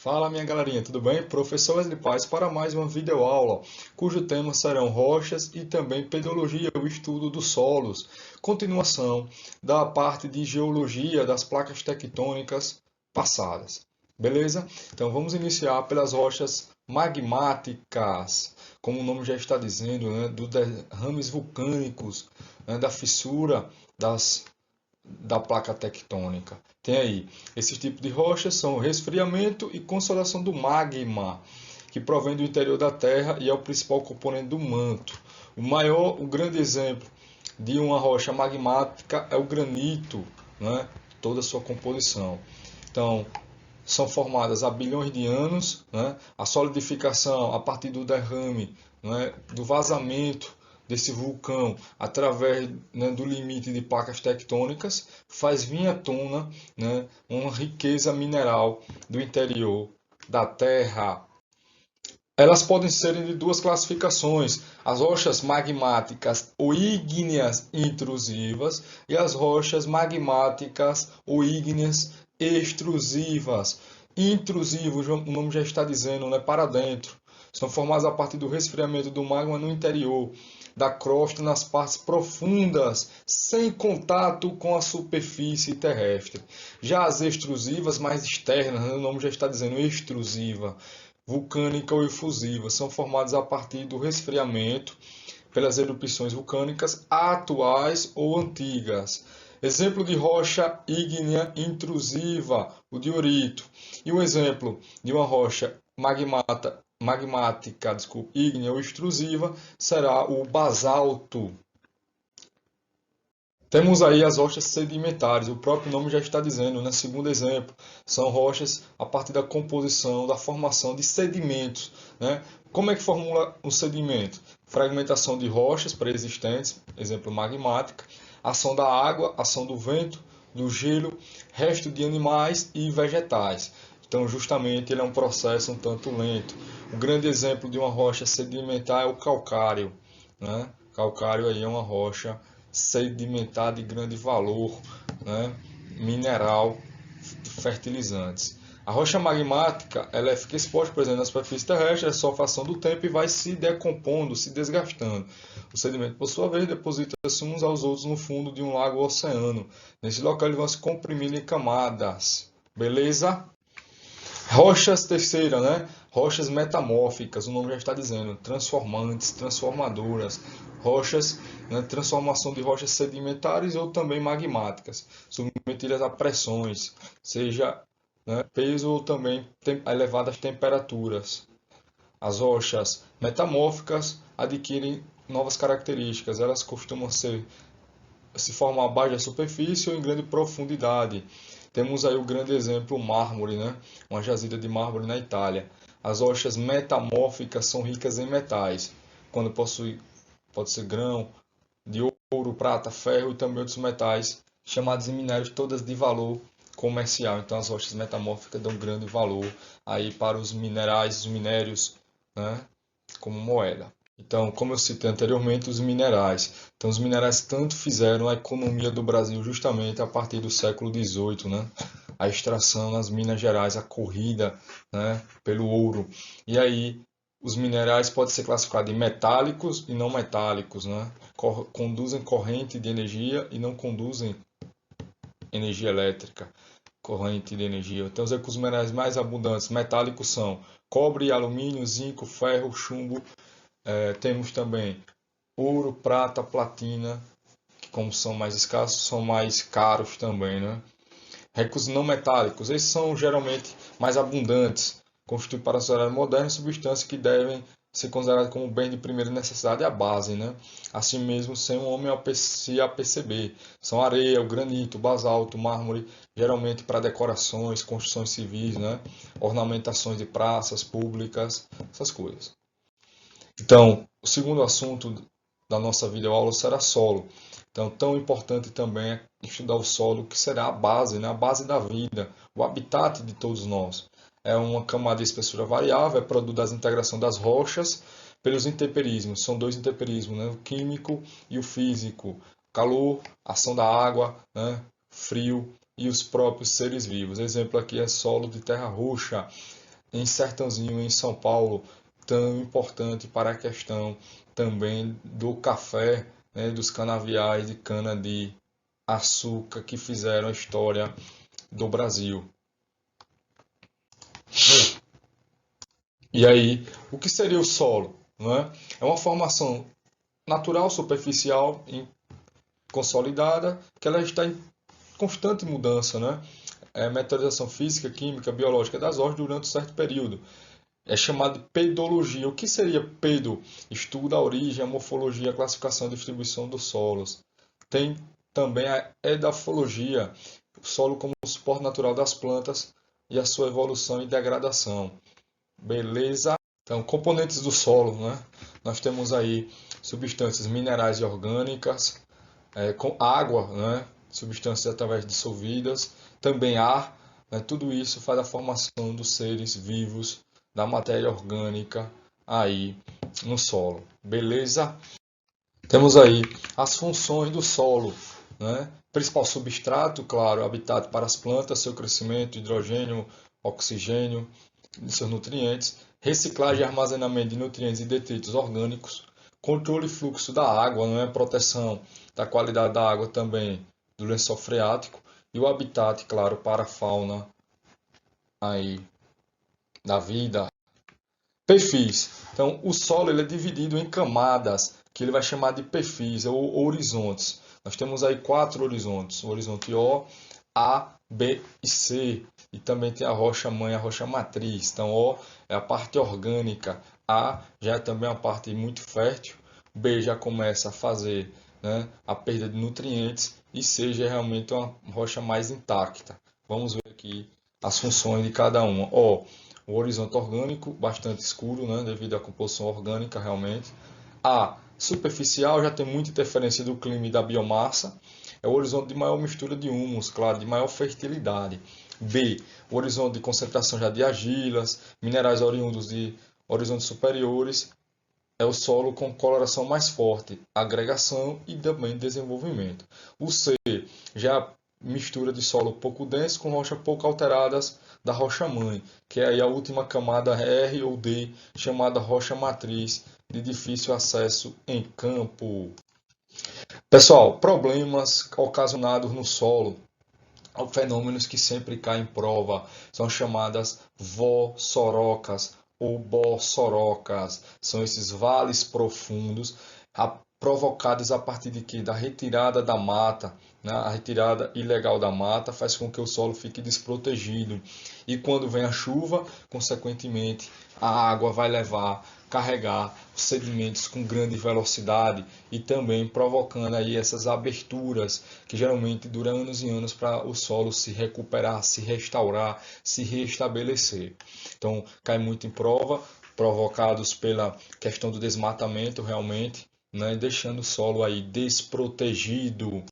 Fala minha galerinha, tudo bem? Professor Wesley Paz para mais uma videoaula, cujo tema serão rochas e também pedologia, o estudo dos solos. Continuação da parte de geologia das placas tectônicas passadas. Beleza? Então vamos iniciar pelas rochas magmáticas, como o nome já está dizendo, né? Dos derrames vulcânicos, né? Da fissura da placa tectônica. Tem aí, esses tipos de rochas são o resfriamento e consolidação do magma, que provém do interior da Terra e é o principal componente do manto. O grande exemplo de uma rocha magmática é o granito, né? Toda a sua composição. Então, são formadas há bilhões de anos, né? A solidificação a partir do derrame, né? Do vazamento desse vulcão através, né, do limite de placas tectônicas faz vir à tona, né, uma riqueza mineral do interior da Terra. Elas podem ser de duas classificações: as rochas magmáticas ou ígneas intrusivas e as rochas magmáticas ou ígneas extrusivas. Intrusivos, o nome já está dizendo, né, para dentro. São formadas a partir do resfriamento do magma no interior da crosta, nas partes profundas, sem contato com a superfície terrestre. Já as extrusivas, mais externas, né, o nome já está dizendo extrusiva, vulcânica ou efusiva, são formadas a partir do resfriamento pelas erupções vulcânicas atuais ou antigas. Exemplo de rocha ígnea intrusiva, o diorito. E um exemplo de uma rocha magmática, ígnea ou extrusiva, será o basalto. Temos aí as rochas sedimentares, o próprio nome já está dizendo, né? Segundo exemplo, são rochas a partir da composição, da formação de sedimentos, né? Como é que formula o sedimento? Fragmentação de rochas pré-existentes, exemplo magmática, ação da água, ação do vento, do gelo, resto de animais e vegetais. Então, justamente, ele é um processo um tanto lento. Um grande exemplo de uma rocha sedimentar é o calcário, né? Calcário aí é uma rocha sedimentar de grande valor, né, mineral, de fertilizantes. A rocha magmática ela fica exposta, por exemplo, na superfície terrestre, sofre a ação do tempo e vai se decompondo, se desgastando. O sedimento, por sua vez, deposita-se uns aos outros no fundo de um lago ou oceano. Nesse local, eles vão se comprimindo em camadas. Beleza? Rochas terceira, né? Rochas metamórficas, o nome já está dizendo, transformantes, transformadoras, rochas, né? Transformação de rochas sedimentares ou também magmáticas, submetidas a pressões, seja, né, peso ou também elevadas temperaturas. As rochas metamórficas adquirem novas características, elas costumam se formar abaixo da superfície ou em grande profundidade. Temos aí o grande exemplo, o mármore, né? Uma jazida de mármore na Itália. As rochas metamórficas são ricas em metais, quando pode ser grão de ouro, prata, ferro e também outros metais, chamados em minérios, todas de valor comercial. Então as rochas metamórficas dão grande valor aí para os minerais, os minérios, né? Como moeda. Então, como eu citei anteriormente, os minerais. Então, os minerais tanto fizeram a economia do Brasil justamente a partir do século XVIII, né? A extração nas Minas Gerais, a corrida, né, pelo ouro. E aí, os minerais podem ser classificados em metálicos e não metálicos, né? Conduzem corrente de energia e não conduzem energia elétrica, corrente de energia. Então, os recursos minerais mais abundantes metálicos são cobre, alumínio, zinco, ferro, chumbo. Temos também ouro, prata, platina, que como são mais escassos, são mais caros também, né? Recursos não metálicos, esses são geralmente mais abundantes, constituem para a sociedade moderna substâncias que devem ser consideradas como bem de primeira necessidade, a base, né? Assim mesmo, sem um homem se aperceber. São areia, o granito, o basalto, o mármore, geralmente para decorações, construções civis, né? Ornamentações de praças públicas, essas coisas. Então, o segundo assunto da nossa videoaula será solo. Então, tão importante também é estudar o solo, que será a base, né? A base da vida, o habitat de todos nós. É uma camada de espessura variável, é produto da integração das rochas pelos intemperismos. São dois intemperismos, né? O químico e o físico. Calor, ação da água, né? Frio e os próprios seres vivos. Exemplo aqui é solo de terra roxa. em Sertãozinho, em São Paulo, tão importante para a questão também do café, né, dos canaviais de cana de açúcar que fizeram a história do Brasil. E aí, o que seria o solo? Né? É uma formação natural, superficial, consolidada, que ela está em constante mudança, né? É meteorização física, química, biológica das ordens durante um certo período. É chamado de pedologia. O que seria pedo? Estuda a origem, a morfologia, a classificação e a distribuição dos solos. Tem também a edafologia, o solo como suporte natural das plantas e a sua evolução e degradação. Beleza? Então, componentes do solo, né? Nós temos aí substâncias minerais e orgânicas, com água, né? Substâncias através dissolvidas, também ar, né? Tudo isso faz a formação dos seres vivos, da matéria orgânica aí no solo. Beleza? Temos aí as funções do solo, né? Principal substrato, claro, habitat para as plantas, seu crescimento, hidrogênio, oxigênio, seus nutrientes, reciclagem e armazenamento de nutrientes e detritos orgânicos, controle e fluxo da água, não é? Proteção da qualidade da água também do lençol freático e o habitat, claro, para a fauna aí da vida. Perfis. Então, o solo ele é dividido em camadas, que ele vai chamar de perfis ou horizontes. Nós temos aí 4 horizontes: o horizonte O, A, B e C. E também tem a rocha mãe, a rocha matriz. Então, O é a parte orgânica, A já é também uma parte muito fértil, B já começa a fazer, né, a perda de nutrientes e C já é realmente uma rocha mais intacta. Vamos ver aqui as funções de cada uma. O horizonte orgânico bastante escuro, né, devido à composição orgânica realmente. A superficial já tem muita interferência do clima e da biomassa. É o horizonte de maior mistura de humus, claro, de maior fertilidade. B, o horizonte de concentração já de argilas, minerais oriundos de horizontes superiores. É o solo com coloração mais forte, agregação e também desenvolvimento. O C, já mistura de solo pouco denso com rochas pouco alteradas da rocha mãe, que é aí a última camada R ou D, chamada rocha matriz, de difícil acesso em campo. Pessoal, problemas ocasionados no solo, fenômenos que sempre caem em prova, são chamadas vossorocas ou bossorocas. São esses vales profundos provocados a partir de quê? Da retirada da mata, né? A retirada ilegal da mata faz com que o solo fique desprotegido. E quando vem a chuva, consequentemente, a água vai carregar os sedimentos com grande velocidade e também provocando aí essas aberturas que geralmente duram anos e anos para o solo se recuperar, se restaurar, se restabelecer. Então, cai muito em prova, provocados pela questão do desmatamento realmente, né, deixando o solo aí desprotegido.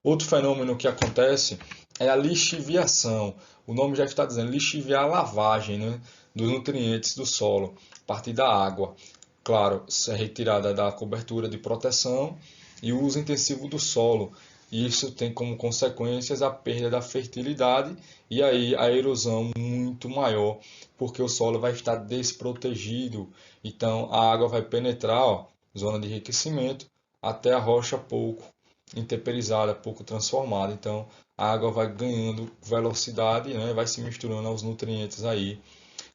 Outro fenômeno que acontece é a lixiviação. O nome já está dizendo, lixiviar a lavagem, né, dos nutrientes do solo, a partir da água. Claro, é retirada da cobertura de proteção e o uso intensivo do solo. Isso tem como consequências a perda da fertilidade e aí a erosão muito maior, porque o solo vai estar desprotegido. Então a água vai penetrar, ó, zona de enriquecimento, até a rocha pouco intemperizada, pouco transformada. Então a água vai ganhando velocidade, né? Vai se misturando aos nutrientes aí.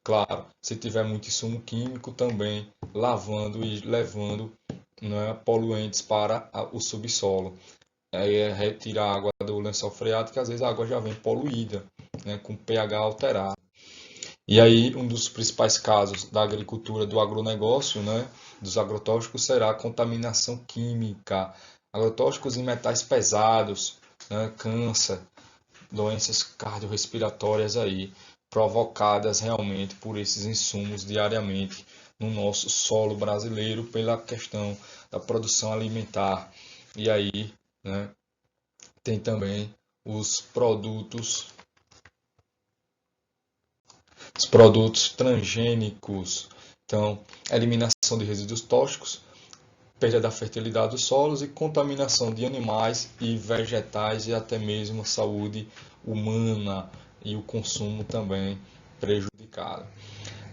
Claro, se tiver muito insumo químico também, lavando e levando, né, poluentes para o subsolo. Aí é retirar a água do lençol freático, às vezes a água já vem poluída, né, com pH alterado. E aí, um dos principais casos da agricultura, do agronegócio, né, dos agrotóxicos, será a contaminação química. Agrotóxicos em metais pesados, né, câncer, doenças cardiorrespiratórias aí, provocadas realmente por esses insumos diariamente no nosso solo brasileiro pela questão da produção alimentar. E aí, né, tem também os produtos transgênicos. Então, eliminação de resíduos tóxicos, perda da fertilidade dos solos e contaminação de animais e vegetais e até mesmo a saúde humana e o consumo também prejudicado.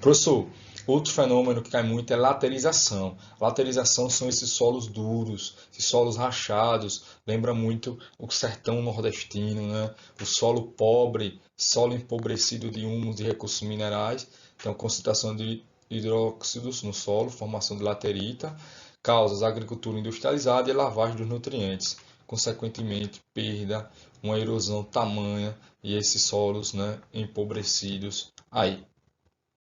Professor, outro fenômeno que cai muito é laterização. Laterização são esses solos duros, esses solos rachados, lembra muito o sertão nordestino, né? O solo pobre, solo empobrecido de humus e recursos minerais, então concentração de hidróxidos no solo, formação de laterita, causas agricultura industrializada e lavagem dos nutrientes, consequentemente perda, uma erosão tamanha e esses solos, né, empobrecidos aí.